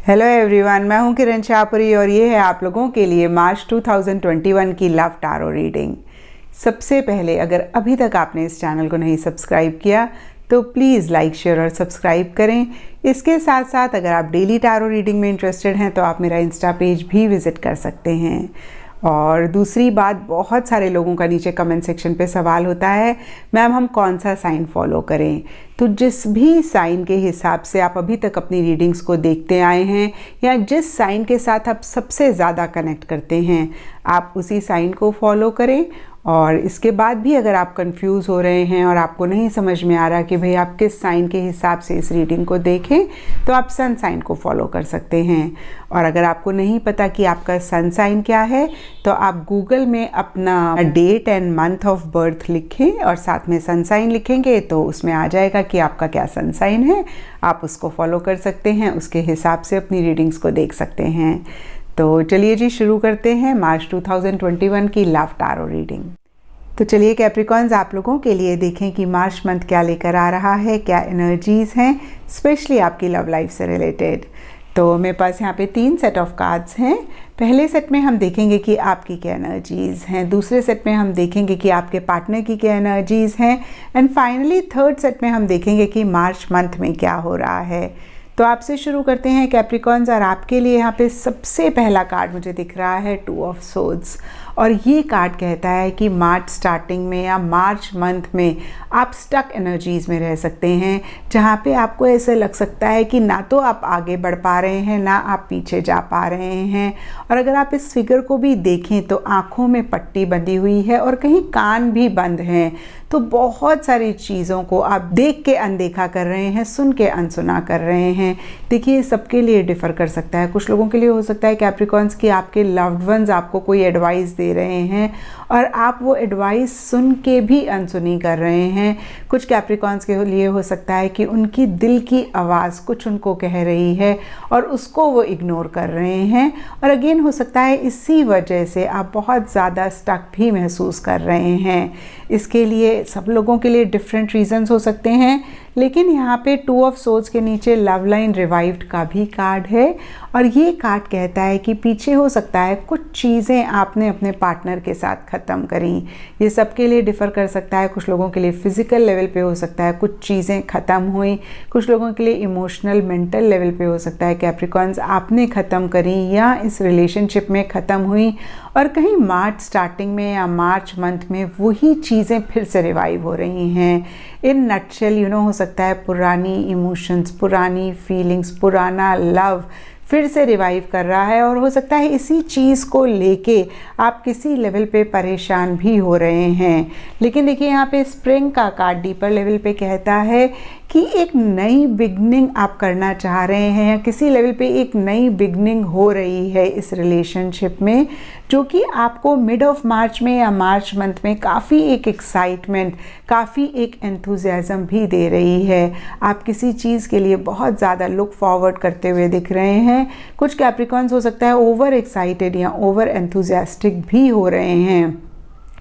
Hello everyone, मैं हूं किरण शाहपुरी और ये है आप लोगों के लिए मार्च 2021 की लव टारो रीडिंग। सबसे पहले अगर अभी तक आपने इस चैनल को नहीं सब्सक्राइब किया तो प्लीज़ लाइक, शेयर और सब्सक्राइब करें। इसके साथ साथ अगर आप डेली टारो रीडिंग में इंटरेस्टेड हैं तो आप मेरा इंस्टा पेज भी विज़िट कर सकते हैं। और दूसरी बात, बहुत सारे लोगों का नीचे कमेंट सेक्शन पे सवाल होता है, मैम हम कौन सा साइन फॉलो करें। तो जिस भी साइन के हिसाब से आप अभी तक अपनी रीडिंग्स को देखते आए हैं या जिस साइन के साथ आप सबसे ज़्यादा कनेक्ट करते हैं, आप उसी साइन को फॉलो करें। और इसके बाद भी अगर आप कंफ्यूज हो रहे हैं और आपको नहीं समझ में आ रहा कि भाई आप किस साइन के हिसाब से इस रीडिंग को देखें, तो आप सन साइन को फॉलो कर सकते हैं। और अगर आपको नहीं पता कि आपका सन साइन क्या है तो आप गूगल में अपना date and month of birth लिखें और साथ में सन साइन लिखेंगे तो उसमें आ जाएगा कि आपका क्या सन साइन है। आप उसको फॉलो कर सकते हैं, उसके हिसाब से अपनी रीडिंग्स को देख सकते हैं। तो चलिए जी, शुरू करते हैं मार्च 2021 की लव टारो रीडिंग। तो चलिए कैप्रिकॉन्स, आप लोगों के लिए देखें कि मार्च मंथ क्या लेकर आ रहा है, क्या एनर्जीज़ हैं स्पेशली आपकी लव लाइफ से रिलेटेड। तो मेरे पास यहाँ पे 3 सेट ऑफ कार्ड्स हैं। पहले सेट में हम देखेंगे कि आपकी क्या एनर्जीज़ हैं, दूसरे सेट में हम देखेंगे कि आपके पार्टनर की क्या एनर्जीज़ हैं, एंड फाइनली थर्ड सेट में हम देखेंगे कि मार्च मंथ में क्या हो रहा है। तो आपसे शुरू करते हैं कैप्रिकॉन्स, और आपके लिए यहाँ पे सबसे पहला कार्ड मुझे दिख रहा है 2 ऑफ सोर्ड्स। और ये कार्ड कहता है कि मार्च स्टार्टिंग में या मार्च मंथ में आप स्टक एनर्जीज़ में रह सकते हैं, जहाँ पे आपको ऐसे लग सकता है कि ना तो आप आगे बढ़ पा रहे हैं ना आप पीछे जा पा रहे हैं। और अगर आप इस फिगर को भी देखें तो आँखों में पट्टी बंधी हुई है और कहीं कान भी बंद हैं। तो बहुत सारी चीज़ों को आप देख के अनदेखा कर रहे हैं, सुन के अनसुना कर रहे हैं। देखिए, सबके लिए डिफ़र कर सकता है। कुछ लोगों के लिए हो सकता है कैप्रिकॉन्स कि आपके लव्ड वंस आपको कोई एडवाइस दे रहे हैं और आप वो एडवाइस सुन के भी अनसुनी कर रहे हैं। कुछ कैप्रिकॉन्स के लिए हो सकता है कि उनकी दिल की आवाज़ कुछ उनको कह रही है और उसको वो इग्नोर कर रहे हैं। और अगेन हो सकता है इसी वजह से आप बहुत ज़्यादा स्टक भी महसूस कर रहे हैं। इसके लिए सब लोगों के लिए डिफरेंट रीजंस हो सकते हैं, लेकिन यहाँ पे 2 ऑफ सोर्ड्स के नीचे लव लाइन रिवाइव्ड का भी कार्ड है। और ये कार्ड कहता है कि पीछे हो सकता है कुछ चीज़ें आपने अपने पार्टनर के साथ ख़त्म करी। ये सबके लिए डिफ़र कर सकता है। कुछ लोगों के लिए फ़िज़िकल लेवल पे हो सकता है कुछ चीज़ें ख़त्म हुई, कुछ लोगों के लिए इमोशनल मेंटल लेवल पे हो सकता है कैप्रिकॉन्स आपने ख़त्म करी या इस रिलेशनशिप में ख़त्म हुई। और कहीं मार्च स्टार्टिंग में या मार्च मंथ में वही चीज़ें फिर से रिवाइव हो रही हैं। इन नटशेल हो सकता है पुरानी इमोशंस, पुरानी फीलिंग्स, पुराना लव फिर से रिवाइव कर रहा है। और हो सकता है इसी चीज़ को लेके आप किसी लेवल पे परेशान भी हो रहे हैं। लेकिन देखिए, यहाँ पे स्प्रिंग का कार्ड डीपर लेवल पे कहता है कि एक नई बिगनिंग आप करना चाह रहे हैं या किसी लेवल पे एक नई बिगनिंग हो रही है इस रिलेशनशिप में, जो कि आपको मिड ऑफ मार्च में या मार्च मंथ में काफ़ी एक एक्साइटमेंट, काफ़ी एक एंथुजियाज़म भी दे रही है। आप किसी चीज़ के लिए बहुत ज़्यादा लुक फॉरवर्ड करते हुए दिख रहे हैं। कुछ कैप्रिकॉन्स हो सकता है ओवर एक्साइटेड या ओवर एंथुजियास्टिक भी हो रहे हैं।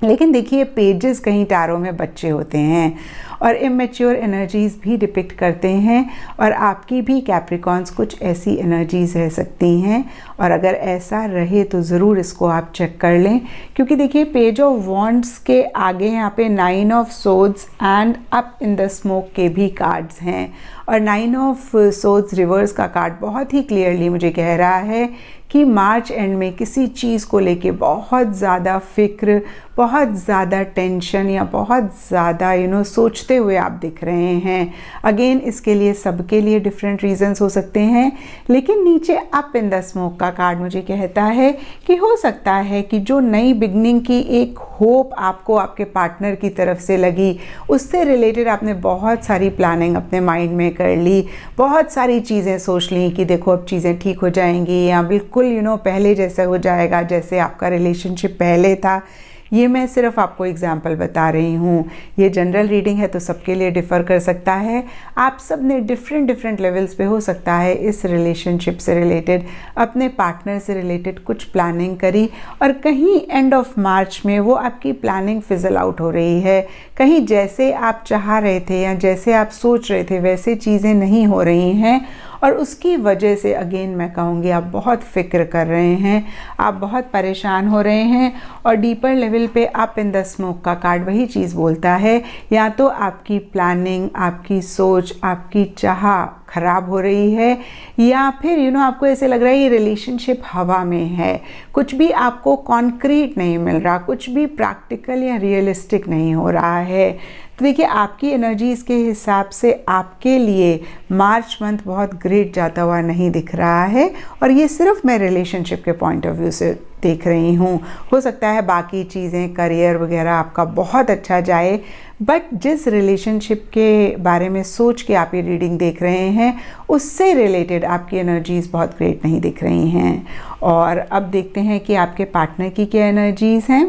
लेकिन देखिए, पेजेस कहीं टारो में बच्चे होते हैं और इमेच्योर एनर्जीज़ भी डिपिक्ट करते हैं, और आपकी भी कैप्रिकॉन्स कुछ ऐसी एनर्जीज़ रह सकती हैं। और अगर ऐसा रहे तो ज़रूर इसको आप चेक कर लें, क्योंकि देखिए पेज ऑफ वॉन्ड्स के आगे यहाँ पे 9 of swords and up in the smoke के भी कार्ड्स हैं। और 9 ऑफ सोर्ड्स रिवर्स का कार्ड बहुत ही क्लियरली मुझे कह रहा है कि मार्च एंड में किसी चीज़ को लेके बहुत ज़्यादा फिक्र, बहुत ज़्यादा टेंशन या बहुत ज़्यादा सोचते हुए आप दिख रहे हैं। अगेन इसके लिए सबके लिए डिफरेंट रीजंस हो सकते हैं। लेकिन नीचे अप इन द स्मोक का कार्ड मुझे कहता है कि हो सकता है कि जो नई बिगनिंग की एक होप आपको आपके पार्टनर की तरफ से लगी, उससे रिलेटेड आपने बहुत सारी प्लानिंग अपने माइंड में कर ली, बहुत सारी चीज़ें सोच ली कि देखो अब चीज़ें ठीक हो जाएंगी या बिल्कुल पहले जैसा हो जाएगा जैसे आपका रिलेशनशिप पहले था। ये मैं सिर्फ आपको एग्जाम्पल बता रही हूँ। ये जनरल रीडिंग है तो सबके लिए डिफ़र कर सकता है। आप सब ने डिफरेंट लेवल्स पे हो सकता है इस रिलेशनशिप से रिलेटेड, अपने पार्टनर से रिलेटेड कुछ प्लानिंग करी और कहीं एंड ऑफ मार्च में वो आपकी प्लानिंग फिजल आउट हो रही है। कहीं जैसे आप चाह रहे थे या जैसे आप सोच रहे थे वैसे चीज़ें नहीं हो रही हैं और उसकी वजह से अगेन मैं कहूँगी आप बहुत फ़िक्र कर रहे हैं, आप बहुत परेशान हो रहे हैं। और डीपर लेवल पे अप इन द स्मोक का कार्ड वही चीज़ बोलता है, या तो आपकी प्लानिंग, आपकी सोच, आपकी चाह ख़राब हो रही है, या फिर आपको ऐसे लग रहा है ये रिलेशनशिप हवा में है, कुछ भी आपको कॉन्क्रीट नहीं मिल रहा, कुछ भी प्रैक्टिकल या रियलिस्टिक नहीं हो रहा है। तो देखिए आपकी एनर्जीज़ के हिसाब से आपके लिए मार्च मंथ बहुत ग्रेट जाता हुआ नहीं दिख रहा है, और ये सिर्फ मैं रिलेशनशिप के पॉइंट ऑफ व्यू से देख रही हूँ। हो सकता है बाकी चीज़ें, करियर वगैरह आपका बहुत अच्छा जाए, बट जिस रिलेशनशिप के बारे में सोच के आप ये रीडिंग देख रहे हैं उससे रिलेटेड आपकी एनर्जीज़ बहुत ग्रेट नहीं दिख रही हैं। और अब देखते हैं कि आपके पार्टनर की क्या एनर्जीज़ हैं।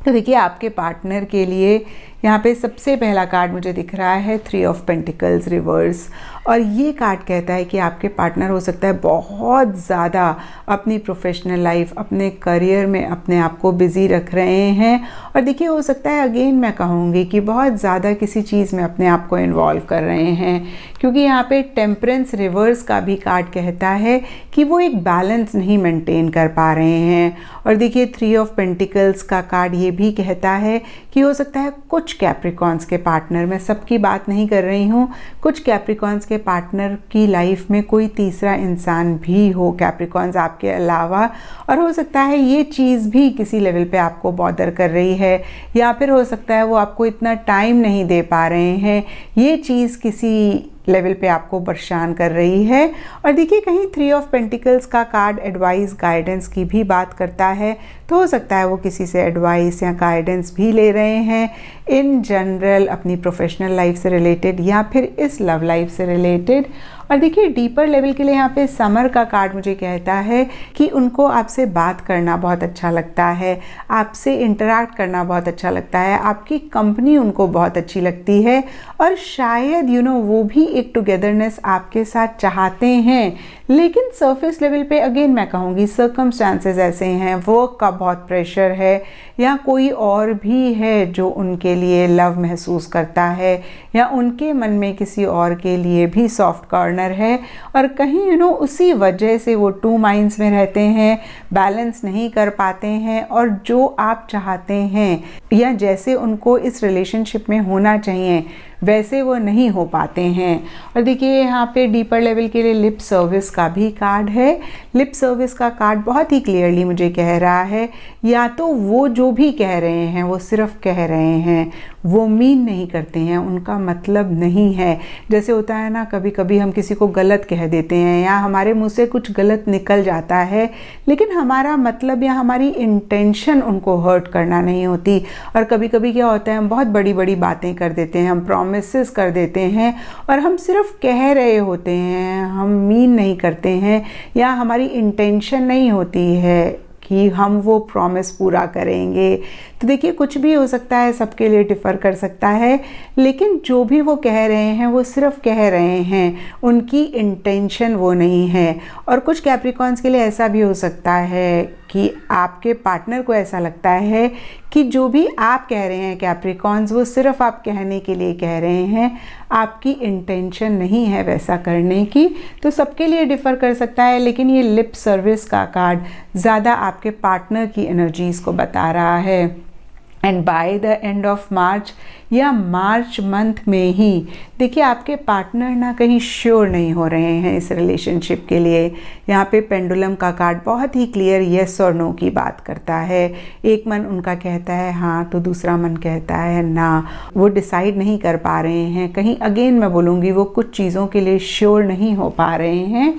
तो देखिए आपके पार्टनर के लिए यहाँ पे सबसे पहला कार्ड मुझे दिख रहा है 3 ऑफ पेंटिकल्स रिवर्स, और ये कार्ड कहता है कि आपके पार्टनर हो सकता है बहुत ज़्यादा अपनी प्रोफेशनल लाइफ, अपने करियर में अपने आप को बिज़ी रख रहे हैं। और देखिए हो सकता है अगेन मैं कहूँगी कि बहुत ज़्यादा किसी चीज़ में अपने आप को इन्वॉल्व कर रहे हैं, क्योंकि यहाँ पे टेम्परेंस रिवर्स का भी कार्ड कहता है कि वो एक बैलेंस नहीं मेंटेन कर पा रहे हैं। और देखिए 3 ऑफ पेंटिकल्स का कार्ड ये भी कहता है कि हो सकता है कुछ कैप्रिकॉन्स के पार्टनर, मैं सबकी बात नहीं कर रही हूँ, कुछ कैप्रिकॉन्स के पार्टनर की लाइफ में कोई तीसरा इंसान भी हो कैप्रिकॉन्स आपके अलावा, और हो सकता है ये चीज़ भी किसी लेवल पे आपको बॉदर कर रही है, या फिर हो सकता है वो आपको इतना टाइम नहीं दे पा रहे हैं, ये चीज़ किसी लेवल पे आपको परेशान कर रही है। और देखिए कहीं 3 ऑफ पेंटिकल्स का कार्ड एडवाइस, गाइडेंस की भी बात करता है, तो हो सकता है वो किसी से एडवाइस या गाइडेंस भी ले रहे हैं इन जनरल अपनी प्रोफेशनल लाइफ से रिलेटेड या फिर इस लव लाइफ से रिलेटेड। और देखिए डीपर लेवल के लिए यहाँ पे समर का कार्ड मुझे कहता है कि उनको आपसे बात करना बहुत अच्छा लगता है, आपसे इंटरैक्ट करना बहुत अच्छा लगता है, आपकी कंपनी उनको बहुत अच्छी लगती है, और शायद वो भी एक टुगेदरनेस आपके साथ चाहते हैं। लेकिन सरफेस लेवल पे अगेन मैं कहूँगी सर्कमस्टांसेस ऐसे हैं, वर्क का बहुत प्रेशर है, या कोई और भी है जो उनके लिए लव महसूस करता है, या उनके मन में किसी और के लिए भी सॉफ्ट कॉर्नर है, और कहीं उसी वजह से वो 2 माइंड्स में रहते हैं, बैलेंस नहीं कर पाते हैं, और जो आप चाहते हैं या जैसे उनको इस रिलेशनशिप में होना चाहिए वैसे वो नहीं हो पाते हैं। और देखिए यहाँ पे डीपर लेवल के लिए लिप सर्विस का भी कार्ड है। लिप सर्विस का कार्ड बहुत ही क्लियरली मुझे कह रहा है या तो वो जो भी कह रहे हैं वो सिर्फ कह रहे हैं, वो मीन नहीं करते हैं, उनका मतलब नहीं है। जैसे होता है ना, कभी कभी हम किसी को गलत कह देते हैं या हमारे मुंह से कुछ गलत निकल जाता है, लेकिन हमारा मतलब या हमारी इंटेंशन उनको हर्ट करना नहीं होती। और कभी कभी क्या होता है, हम बहुत बड़ी बड़ी बातें कर देते हैं, हम प्रॉमिसेस कर देते हैं और हम सिर्फ कह रहे होते हैं, हम मीन नहीं करते हैं, या हमारी इंटेंशन नहीं होती है कि हम वो प्रॉमिस पूरा करेंगे। तो देखिए कुछ भी हो सकता है, सबके लिए डिफ़र कर सकता है, लेकिन जो भी वो कह रहे हैं वो सिर्फ कह रहे हैं, उनकी इंटेंशन वो नहीं है। और कुछ कैप्रिकॉन्स के लिए ऐसा भी हो सकता है कि आपके पार्टनर को ऐसा लगता है कि जो भी आप कह रहे हैं कैप्रिकॉन्स, वो सिर्फ आप कहने के लिए कह रहे हैं, आपकी इंटेंशन नहीं है वैसा करने की। तो सबके लिए डिफ़र कर सकता है, लेकिन ये लिप सर्विस का कार्ड ज़्यादा आपके पार्टनर की एनर्जीज़ को बता रहा है। And by the end of March या मार्च मंथ में ही देखिए आपके पार्टनर ना कहीं श्योर नहीं हो रहे हैं इस रिलेशनशिप के लिए। यहाँ पे पेंडुलम का कार्ड बहुत ही क्लियर येस और नो की बात करता है। एक मन उनका कहता है हाँ, तो दूसरा मन कहता है ना। वो डिसाइड नहीं कर पा रहे हैं, कहीं अगेन मैं बोलूँगी वो कुछ चीज़ों के लिए श्योर नहीं हो पा रहे हैं।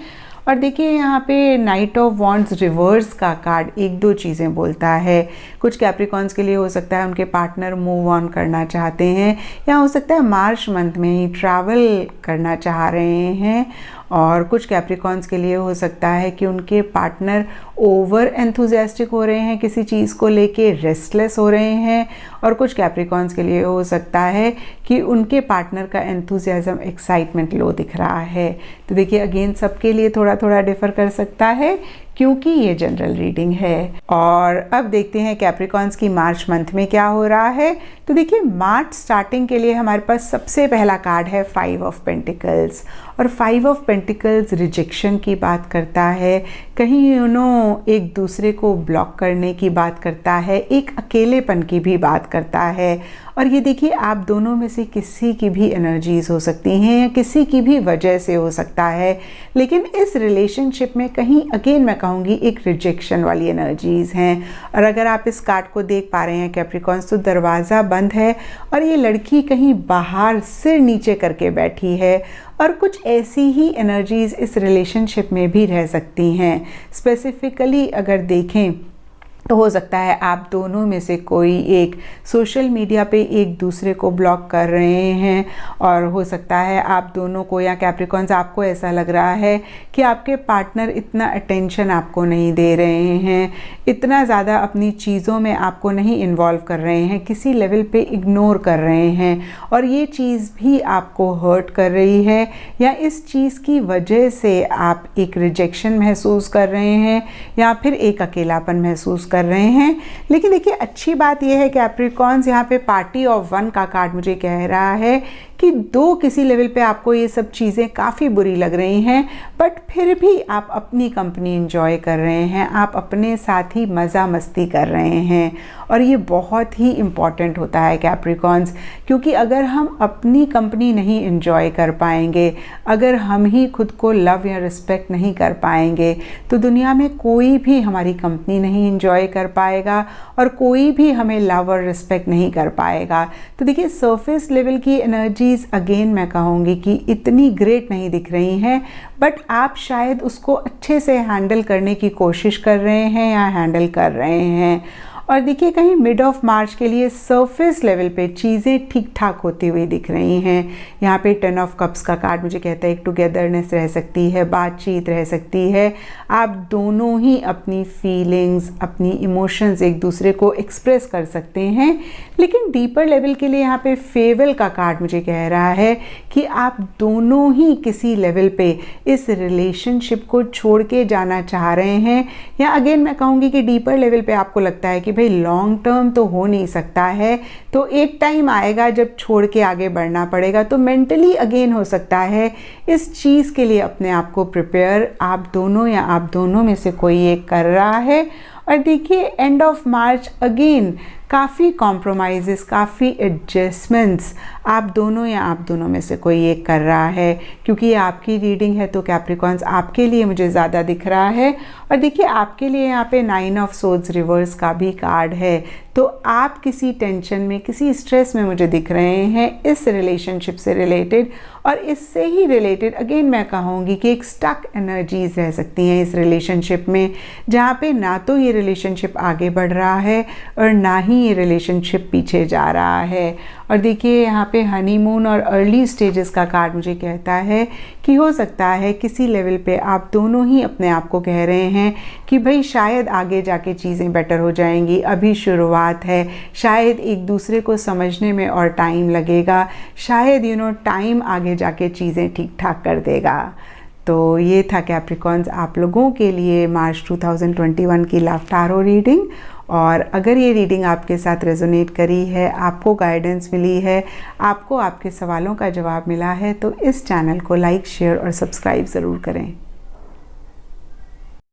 और देखिए यहाँ पे नाइट ऑफ वॉन्ड्स रिवर्स का कार्ड 1-2 चीज़ें बोलता है। कुछ कैप्रिकॉन्स के लिए हो सकता है उनके पार्टनर मूव ऑन करना चाहते हैं, या हो सकता है मार्च मंथ में ही ट्रैवल करना चाह रहे हैं। और कुछ कैप्रिकॉन्स के लिए हो सकता है कि उनके पार्टनर ओवर एंथुजियास्टिक हो रहे हैं, किसी चीज़ को लेके रेस्टलेस हो रहे हैं। और कुछ कैप्रिकॉन्स के लिए हो सकता है कि उनके पार्टनर का एंथुजियाज्म, एक्साइटमेंट लो दिख रहा है। तो देखिए अगेन सबके लिए थोड़ा थोड़ा डिफ़र कर सकता है, क्योंकि ये जनरल रीडिंग है। और अब देखते हैं कैप्रिकॉन्स की मार्च मंथ में क्या हो रहा है। तो देखिए मार्च स्टार्टिंग के लिए हमारे पास सबसे पहला कार्ड है 5 ऑफ पेंटिकल्स, और 5 ऑफ पेंटिकल्स रिजेक्शन की बात करता है, कहीं एक दूसरे को ब्लॉक करने की बात करता है, एक अकेलेपन की भी बात करता है। और ये देखिए आप दोनों में से किसी की भी एनर्जीज हो सकती हैं या किसी की भी वजह से हो सकता है, लेकिन इस रिलेशनशिप में कहीं अगेन मैं कहूँगी एक रिजेक्शन वाली एनर्जीज हैं। और अगर आप इस कार्ड को देख पा रहे हैं कैप्रिकॉन्स, तो दरवाज़ा बंद है और ये लड़की कहीं बाहर सिर नीचे करके बैठी है, और कुछ ऐसी ही एनर्जीज इस रिलेशनशिप में भी रह सकती हैं। स्पेसिफिकली अगर देखें तो हो सकता है आप दोनों में से कोई एक सोशल मीडिया पे एक दूसरे को ब्लॉक कर रहे हैं, और हो सकता है आप दोनों को या कैप्रिकॉन्स आपको ऐसा लग रहा है कि आपके पार्टनर इतना अटेंशन आपको नहीं दे रहे हैं, इतना ज़्यादा अपनी चीज़ों में आपको नहीं इन्वॉल्व कर रहे हैं, किसी लेवल पे इग्नोर कर रहे हैं, और ये चीज़ भी आपको हर्ट कर रही है, या इस चीज़ की वजह से आप एक रिजेक्शन महसूस कर रहे हैं या फिर एक अकेलापन महसूस कर रहे हैं। लेकिन देखिए अच्छी बात यह है कि कैप्रिकॉन्स यहाँ पे पार्टी ऑफ 1 का कार्ड मुझे कह रहा है कि किसी लेवल पे आपको ये सब चीज़ें काफ़ी बुरी लग रही हैं, बट फिर भी आप अपनी कंपनी एंजॉय कर रहे हैं, आप अपने साथ ही मज़ा मस्ती कर रहे हैं। और ये बहुत ही इम्पॉर्टेंट होता है कैप्रिकॉन्स, क्योंकि अगर हम अपनी कंपनी नहीं एंजॉय कर पाएंगे, अगर हम ही खुद को लव या रिस्पेक्ट नहीं कर पाएंगे, तो दुनिया में कोई भी हमारी कंपनी नहीं एंजॉय कर पाएगा और कोई भी हमें लव और रिस्पेक्ट नहीं कर पाएगा। तो देखिए सरफेस लेवल की एनर्जी अगेन मैं कहूँगी कि इतनी ग्रेट नहीं दिख रही हैं, बट आप शायद उसको अच्छे से हैंडल करने की कोशिश कर रहे हैं या हैंडल कर रहे हैं। और देखिए कहीं मिड ऑफ मार्च के लिए सरफेस लेवल पे चीज़ें ठीक ठाक होती हुई दिख रही हैं। यहाँ पे 10 ऑफ कप्स का कार्ड मुझे कहता है एक टुगेदरनेस रह सकती है, बातचीत रह सकती है, आप दोनों ही अपनी फीलिंग्स, अपनी इमोशंस एक दूसरे को एक्सप्रेस कर सकते हैं। लेकिन डीपर लेवल के लिए यहाँ पे फेवल का कार्ड मुझे कह रहा है कि आप दोनों ही किसी लेवल पे इस रिलेशनशिप को छोड़ के जाना चाह रहे हैं, या अगेन मैं कहूँगी कि डीपर लेवल पे आपको लगता है कि भाई लॉन्ग टर्म तो हो नहीं सकता है, तो एक टाइम आएगा जब छोड़ के आगे बढ़ना पड़ेगा। तो मेंटली अगेन हो सकता है इस चीज़ के लिए अपने आप को प्रिपेयर आप दोनों या आप दोनों में से कोई एक कर रहा है। और देखिए एंड ऑफ मार्च अगेन काफ़ी कॉम्प्रोमाइज़ेस, काफ़ी एडजस्टमेंट्स आप दोनों या आप दोनों में से कोई एक कर रहा है, क्योंकि ये आपकी रीडिंग है तो कैप्रिकॉन्स आपके लिए मुझे ज़्यादा दिख रहा है। और देखिए आपके लिए यहाँ पे 9 ऑफ सोर्ड्स रिवर्स का भी कार्ड है, तो आप किसी टेंशन में, किसी स्ट्रेस में मुझे दिख रहे हैं इस रिलेशनशिप से रिलेटेड। और इससे ही रिलेटेड अगेन मैं कहूँगी कि एक स्टक एनर्जीज रह सकती हैं इस रिलेशनशिप में, जहाँ पे ना तो ये रिलेशनशिप आगे बढ़ रहा है और ना ही ये रिलेशनशिप पीछे जा रहा है। और देखिए यहाँ पे हनीमून और अर्ली स्टेजेस का कार्ड मुझे कहता है कि हो सकता है किसी लेवल पे आप दोनों ही अपने आप को कह रहे हैं कि भाई शायद आगे जाके चीज़ें बेटर हो जाएंगी, अभी शुरुआत है, शायद एक दूसरे को समझने में और टाइम लगेगा, शायद टाइम आगे जाके चीज़ें ठीक ठाक कर देगा। तो ये था कैप्रिकॉन्स आप लोगों के लिए मार्च 2021 की लव टारो रीडिंग। और अगर ये रीडिंग आपके साथ रेजोनेट करी है, आपको गाइडेंस मिली है, आपको आपके सवालों का जवाब मिला है, तो इस चैनल को लाइक, शेयर और सब्सक्राइब ज़रूर करें।